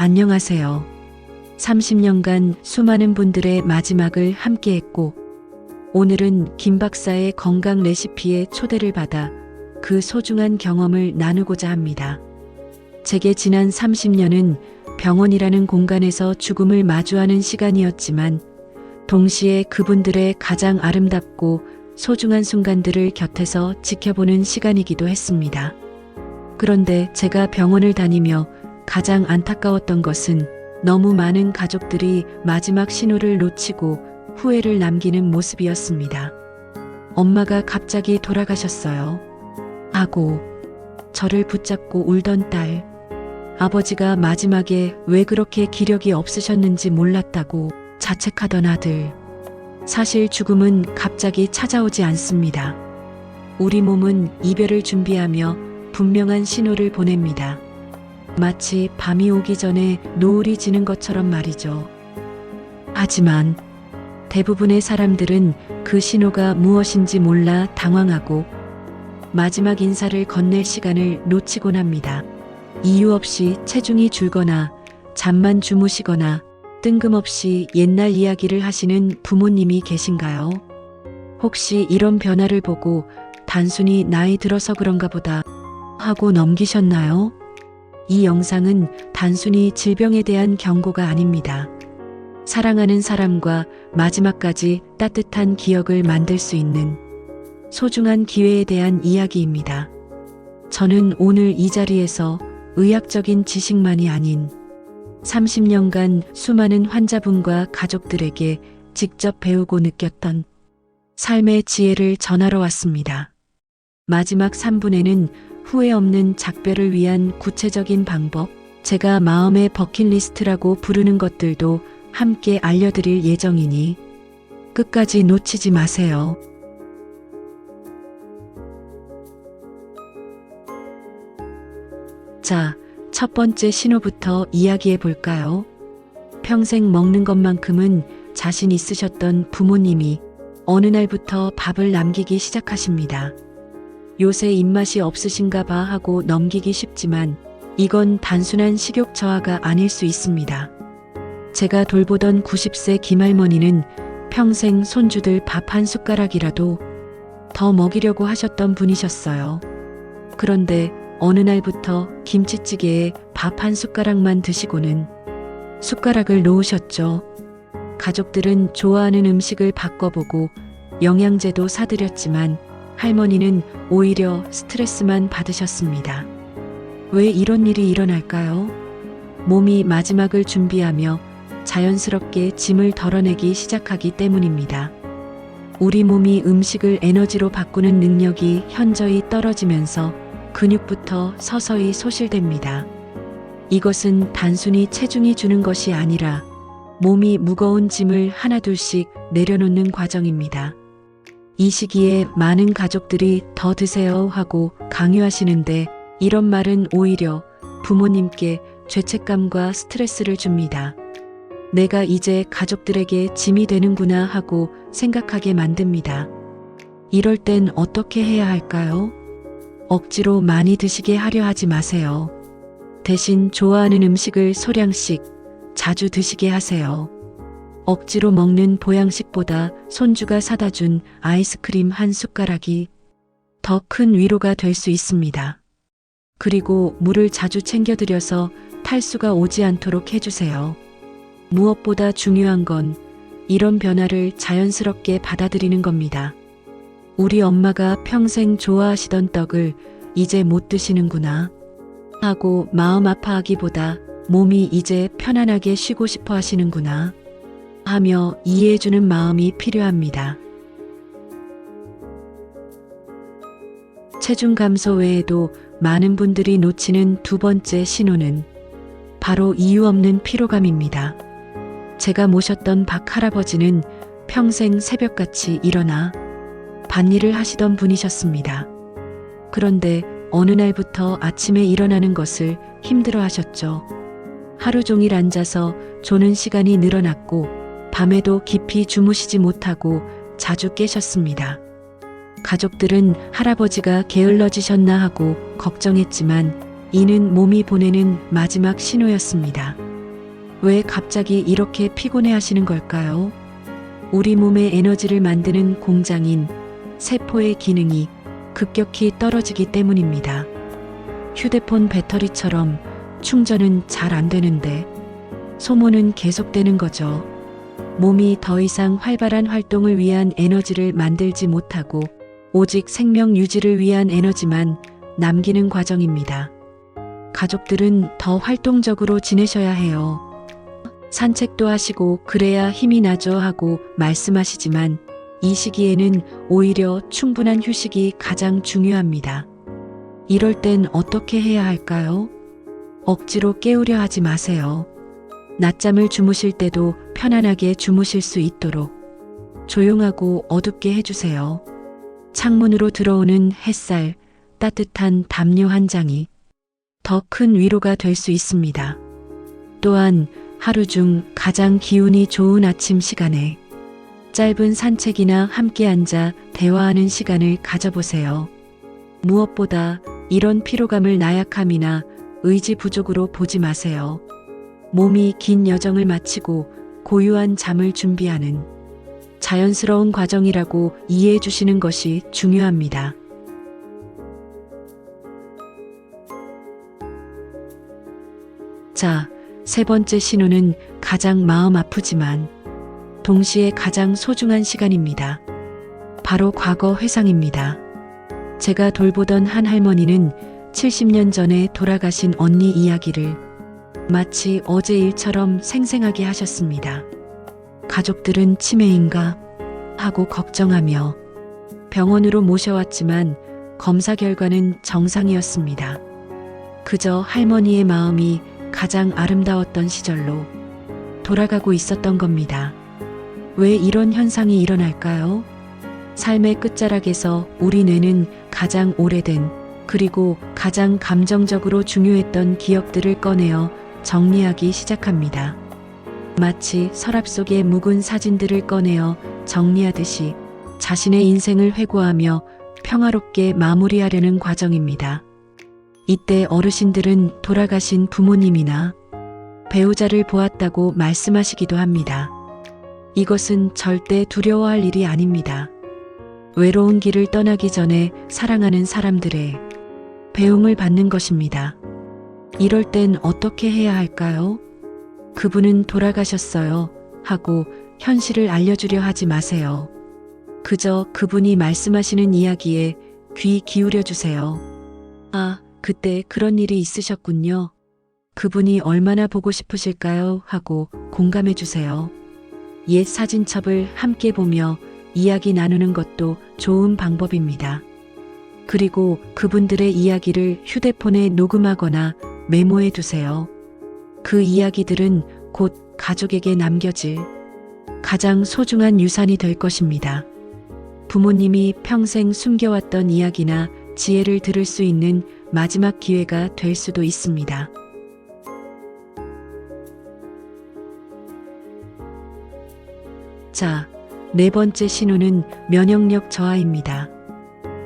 안녕하세요. 30년간 수많은 분들의 마지막을 함께했고, 오늘은 김 박사의 건강 레시피에 초대를 받아 그 소중한 경험을 나누고자 합니다. 제게 지난 30년은 병원이라는 공간에서 죽음을 마주하는 시간이었지만, 동시에 그분들의 가장 아름답고 소중한 순간들을 곁에서 지켜보는 시간이기도 했습니다. 그런데 제가 병원을 다니며 가장 안타까웠던 것은 너무 많은 가족들이 마지막 신호를 놓치고 후회를 남기는 모습이었습니다. 엄마가 갑자기 돌아가셨어요. 하고 저를 붙잡고 울던 딸. 아버지가 마지막에 왜 그렇게 기력이 없으셨는지 몰랐다고 자책하던 아들. 사실 죽음은 갑자기 찾아오지 않습니다. 우리 몸은 이별을 준비하며 분명한 신호를 보냅니다. 마치 밤이 오기 전에 노을이 지는 것처럼 말이죠. 하지만 대부분의 사람들은 그 신호가 무엇인지 몰라 당황하고 마지막 인사를 건넬 시간을 놓치곤 합니다. 이유 없이 체중이 줄거나 잠만 주무시거나 뜬금없이 옛날 이야기를 하시는 부모님이 계신가요? 혹시 이런 변화를 보고 단순히 나이 들어서 그런가 보다 하고 넘기셨나요? 이 영상은 단순히 질병에 대한 경고가 아닙니다. 사랑하는 사람과 마지막까지 따뜻한 기억을 만들 수 있는 소중한 기회에 대한 이야기입니다. 저는 오늘 이 자리에서 의학적인 지식만이 아닌 30년간 수많은 환자분과 가족들에게 직접 배우고 느꼈던 삶의 지혜를 전하러 왔습니다. 마지막 3분에는 후회 없는 작별을 위한 구체적인 방법, 제가 마음의 버킷리스트라고 부르는 것들도 함께 알려드릴 예정이니 끝까지 놓치지 마세요. 자, 첫 번째 신호부터 이야기해 볼까요? 평생 먹는 것만큼은 자신 있으셨던 부모님이 어느 날부터 밥을 남기기 시작하십니다. 요새 입맛이 없으신가 봐 하고 넘기기 쉽지만 이건 단순한 식욕 저하가 아닐 수 있습니다. 제가 돌보던 90세 김할머니는 평생 손주들 밥 한 숟가락이라도 더 먹이려고 하셨던 분이셨어요. 그런데 어느 날부터 김치찌개에 밥 한 숟가락만 드시고는 숟가락을 놓으셨죠. 가족들은 좋아하는 음식을 바꿔보고 영양제도 사드렸지만 할머니는 오히려 스트레스만 받으셨습니다. 왜 이런 일이 일어날까요? 몸이 마지막을 준비하며 자연스럽게 짐을 덜어내기 시작하기 때문입니다. 우리 몸이 음식을 에너지로 바꾸는 능력이 현저히 떨어지면서 근육부터 서서히 소실됩니다. 이것은 단순히 체중이 주는 것이 아니라 몸이 무거운 짐을 하나둘씩 내려놓는 과정입니다. 이 시기에 많은 가족들이 더 드세요 하고 강요하시는데 이런 말은 오히려 부모님께 죄책감과 스트레스를 줍니다. 내가 이제 가족들에게 짐이 되는구나 하고 생각하게 만듭니다. 이럴 땐 어떻게 해야 할까요? 억지로 많이 드시게 하려 하지 마세요. 대신 좋아하는 음식을 소량씩 자주 드시게 하세요. 억지로 먹는 보양식보다 손주가 사다 준 아이스크림 한 숟가락이 더 큰 위로가 될 수 있습니다. 그리고 물을 자주 챙겨드려서 탈수가 오지 않도록 해주세요. 무엇보다 중요한 건 이런 변화를 자연스럽게 받아들이는 겁니다. 우리 엄마가 평생 좋아하시던 떡을 이제 못 드시는구나 하고 마음 아파하기보다 몸이 이제 편안하게 쉬고 싶어 하시는구나 하며 이해해주는 마음이 필요합니다. 체중 감소 외에도 많은 분들이 놓치는 두 번째 신호는 바로 이유 없는 피로감입니다. 제가 모셨던 박 할아버지는 평생 새벽같이 일어나 밭일을 하시던 분이셨습니다. 그런데 어느 날부터 아침에 일어나는 것을 힘들어 하셨죠. 하루 종일 앉아서 조는 시간이 늘어났고 밤에도 깊이 주무시지 못하고 자주 깨셨습니다. 가족들은 할아버지가 게을러지셨나 하고 걱정했지만 이는 몸이 보내는 마지막 신호였습니다. 왜 갑자기 이렇게 피곤해 하시는 걸까요? 우리 몸의 에너지를 만드는 공장인 세포의 기능이 급격히 떨어지기 때문입니다. 휴대폰 배터리처럼 충전은 잘 안 되는데 소모는 계속되는 거죠. 몸이 더 이상 활발한 활동을 위한 에너지를 만들지 못하고 오직 생명 유지를 위한 에너지만 남기는 과정입니다. 가족들은 더 활동적으로 지내셔야 해요. 산책도 하시고 그래야 힘이 나죠 하고 말씀하시지만 이 시기에는 오히려 충분한 휴식이 가장 중요합니다. 이럴 땐 어떻게 해야 할까요? 억지로 깨우려 하지 마세요. 낮잠을 주무실 때도 편안하게 주무실 수 있도록 조용하고 어둡게 해주세요. 창문으로 들어오는 햇살, 따뜻한 담요 한 장이 더 큰 위로가 될 수 있습니다. 또한 하루 중 가장 기운이 좋은 아침 시간에 짧은 산책이나 함께 앉아 대화하는 시간을 가져보세요. 무엇보다 이런 피로감을 나약함이나 의지 부족으로 보지 마세요. 몸이 긴 여정을 마치고 고요한 잠을 준비하는 자연스러운 과정이라고 이해해 주시는 것이 중요합니다. 자, 세 번째 신호는 가장 마음 아프지만 동시에 가장 소중한 시간입니다. 바로 과거 회상입니다. 제가 돌보던 한 할머니는 70년 전에 돌아가신 언니 이야기를 마치 어제 일처럼 생생하게 하셨습니다. 가족들은 치매인가 하고 걱정하며 병원으로 모셔왔지만 검사 결과는 정상이었습니다. 그저 할머니의 마음이 가장 아름다웠던 시절로 돌아가고 있었던 겁니다. 왜 이런 현상이 일어날까요? 삶의 끝자락에서 우리 뇌는 가장 오래된 그리고 가장 감정적으로 중요했던 기억들을 꺼내어 정리하기 시작합니다. 마치 서랍 속의 묵은 사진들을 꺼내어 정리하듯이 자신의 인생을 회고하며 평화롭게 마무리하려는 과정입니다. 이때 어르신들은 돌아가신 부모님이나 배우자를 보았다고 말씀하시기도 합니다. 이것은 절대 두려워할 일이 아닙니다. 외로운 길을 떠나기 전에 사랑하는 사람들의 배웅을 받는 것입니다. 이럴 땐 어떻게 해야 할까요? 그분은 돌아가셨어요 하고 현실을 알려주려 하지 마세요. 그저 그분이 말씀하시는 이야기에 귀 기울여 주세요. 아, 그때 그런 일이 있으셨군요. 그분이 얼마나 보고 싶으실까요? 하고 공감해 주세요. 옛 사진첩을 함께 보며 이야기 나누는 것도 좋은 방법입니다. 그리고 그분들의 이야기를 휴대폰에 녹음하거나 메모해 두세요. 그 이야기들은 곧 가족에게 남겨질 가장 소중한 유산이 될 것입니다. 부모님이 평생 숨겨왔던 이야기나 지혜를 들을 수 있는 마지막 기회가 될 수도 있습니다. 자, 네 번째 신호는 면역력 저하입니다.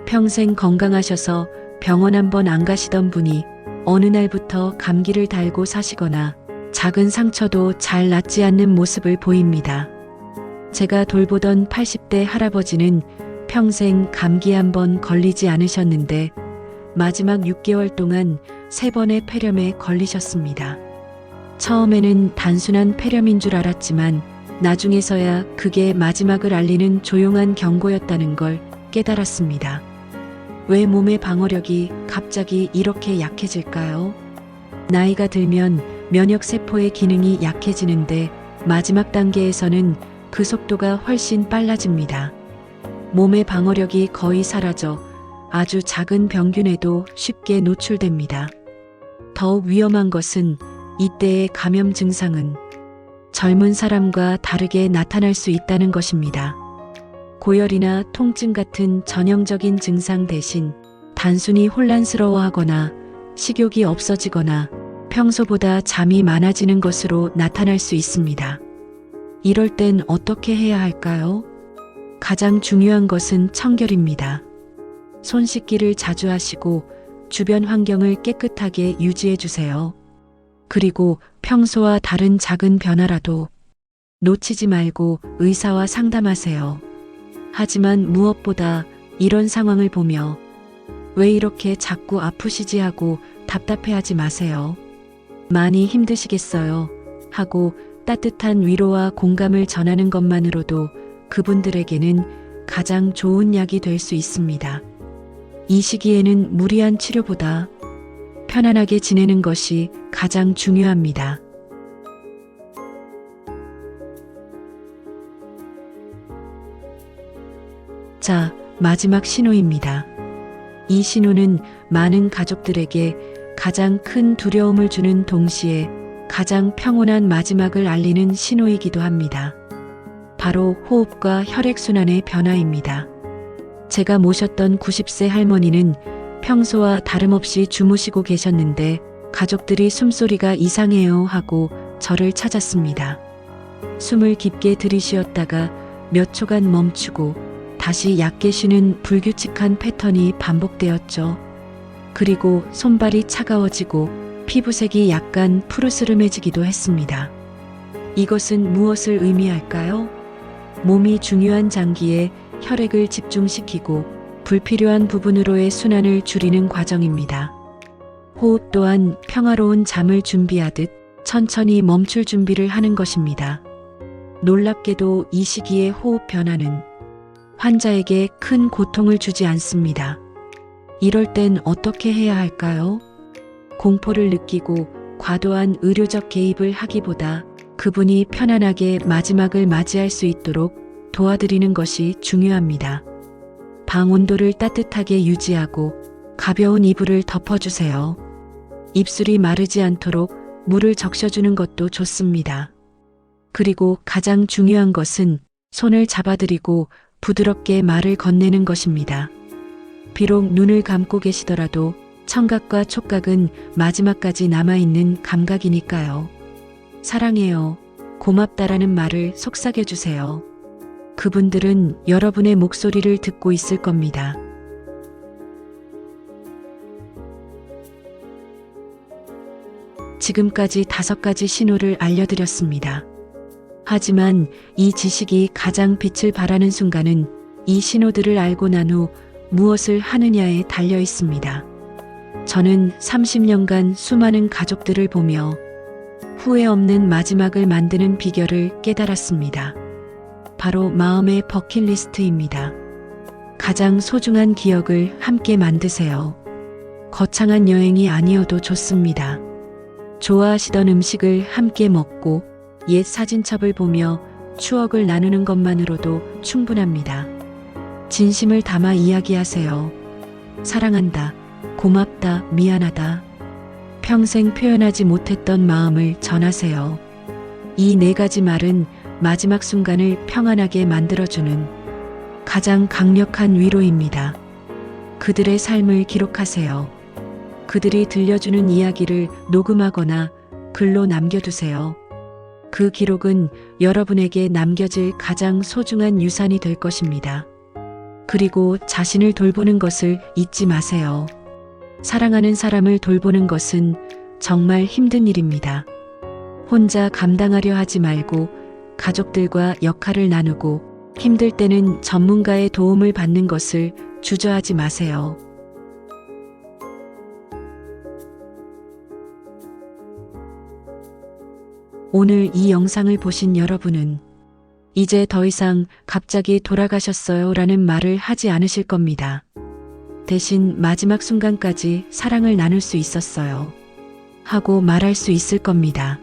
평생 건강하셔서 병원 한 번 안 가시던 분이 어느 날부터 감기를 달고 사시거나 작은 상처도 잘 낫지 않는 모습을 보입니다. 제가 돌보던 80대 할아버지는 평생 감기 한 번 걸리지 않으셨는데 마지막 6개월 동안 3번의 폐렴에 걸리셨습니다. 처음에는 단순한 폐렴인 줄 알았지만 나중에서야 그게 마지막을 알리는 조용한 경고였다는 걸 깨달았습니다. 왜 몸의 방어력이 갑자기 이렇게 약해질까요? 나이가 들면 면역세포의 기능이 약해지는데 마지막 단계에서는 그 속도가 훨씬 빨라집니다. 몸의 방어력이 거의 사라져 아주 작은 병균에도 쉽게 노출됩니다. 더욱 위험한 것은 이때의 감염 증상은 젊은 사람과 다르게 나타날 수 있다는 것입니다. 고열이나 통증 같은 전형적인 증상 대신 단순히 혼란스러워하거나 식욕이 없어지거나 평소보다 잠이 많아지는 것으로 나타날 수 있습니다. 이럴 땐 어떻게 해야 할까요? 가장 중요한 것은 청결입니다. 손 씻기를 자주 하시고 주변 환경을 깨끗하게 유지해 주세요. 그리고 평소와 다른 작은 변화라도 놓치지 말고 의사와 상담하세요. 하지만 무엇보다 이런 상황을 보며 왜 이렇게 자꾸 아프시지 하고 답답해하지 마세요. 많이 힘드시겠어요 하고 따뜻한 위로와 공감을 전하는 것만으로도 그분들에게는 가장 좋은 약이 될 수 있습니다. 이 시기에는 무리한 치료보다 편안하게 지내는 것이 가장 중요합니다. 자, 마지막 신호입니다. 이 신호는 많은 가족들에게 가장 큰 두려움을 주는 동시에 가장 평온한 마지막을 알리는 신호이기도 합니다. 바로 호흡과 혈액순환의 변화입니다. 제가 모셨던 90세 할머니는 평소와 다름없이 주무시고 계셨는데 가족들이 숨소리가 이상해요 하고 저를 찾았습니다. 숨을 깊게 들이쉬었다가 몇 초간 멈추고 다시 얕게 쉬는 불규칙한 패턴이 반복되었죠. 그리고 손발이 차가워지고 피부색이 약간 푸르스름해지기도 했습니다. 이것은 무엇을 의미할까요? 몸이 중요한 장기에 혈액을 집중시키고 불필요한 부분으로의 순환을 줄이는 과정입니다. 호흡 또한 평화로운 잠을 준비하듯 천천히 멈출 준비를 하는 것입니다. 놀랍게도 이 시기의 호흡 변화는 환자에게 큰 고통을 주지 않습니다. 이럴 땐 어떻게 해야 할까요? 공포를 느끼고 과도한 의료적 개입을 하기보다 그분이 편안하게 마지막을 맞이할 수 있도록 도와드리는 것이 중요합니다. 방 온도를 따뜻하게 유지하고 가벼운 이불을 덮어주세요. 입술이 마르지 않도록 물을 적셔주는 것도 좋습니다. 그리고 가장 중요한 것은 손을 잡아드리고 부드럽게 말을 건네는 것입니다. 비록 눈을 감고 계시더라도 청각과 촉각은 마지막까지 남아있는 감각이니까요. 사랑해요, 고맙다라는 말을 속삭여주세요. 그분들은 여러분의 목소리를 듣고 있을 겁니다. 지금까지 5가지 신호를 알려드렸습니다. 하지만 이 지식이 가장 빛을 발하는 순간은 이 신호들을 알고 난 후 무엇을 하느냐에 달려 있습니다. 저는 30년간 수많은 가족들을 보며 후회 없는 마지막을 만드는 비결을 깨달았습니다. 바로 마음의 버킷리스트입니다. 가장 소중한 기억을 함께 만드세요. 거창한 여행이 아니어도 좋습니다. 좋아하시던 음식을 함께 먹고 옛 사진첩을 보며 추억을 나누는 것만으로도 충분합니다. 진심을 담아 이야기하세요. 사랑한다, 고맙다, 미안하다. 평생 표현하지 못했던 마음을 전하세요. 이 4가지 말은 마지막 순간을 평안하게 만들어주는 가장 강력한 위로입니다. 그들의 삶을 기록하세요. 그들이 들려주는 이야기를 녹음하거나 글로 남겨두세요. 그 기록은 여러분에게 남겨질 가장 소중한 유산이 될 것입니다. 그리고 자신을 돌보는 것을 잊지 마세요. 사랑하는 사람을 돌보는 것은 정말 힘든 일입니다. 혼자 감당하려 하지 말고 가족들과 역할을 나누고 힘들 때는 전문가의 도움을 받는 것을 주저하지 마세요. 오늘 이 영상을 보신 여러분은 이제 더 이상 갑자기 돌아가셨어요 라는 말을 하지 않으실 겁니다. 대신 마지막 순간까지 사랑을 나눌 수 있었어요 하고 말할 수 있을 겁니다.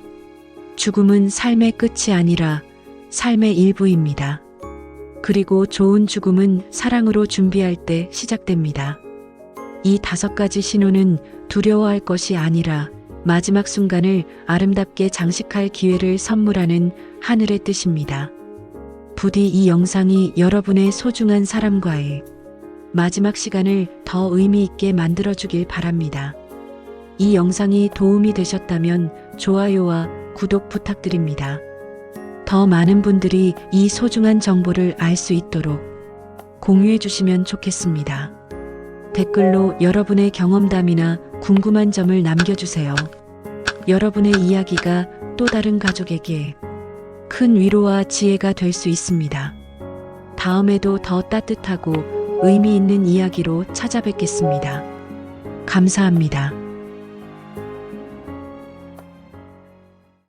죽음은 삶의 끝이 아니라 삶의 일부입니다. 그리고 좋은 죽음은 사랑으로 준비할 때 시작됩니다. 이 5가지 신호는 두려워할 것이 아니라 마지막 순간을 아름답게 장식할 기회를 선물하는 하늘의 뜻입니다. 부디 이 영상이 여러분의 소중한 사람과의 마지막 시간을 더 의미 있게 만들어주길 바랍니다. 이 영상이 도움이 되셨다면 좋아요와 구독 부탁드립니다. 더 많은 분들이 이 소중한 정보를 알 수 있도록 공유해 주시면 좋겠습니다. 댓글로 여러분의 경험담이나 궁금한 점을 남겨주세요. 여러분의 이야기가 또 다른 가족에게 큰 위로와 지혜가 될 수 있습니다. 다음에도 더 따뜻하고 의미 있는 이야기로 찾아뵙겠습니다. 감사합니다.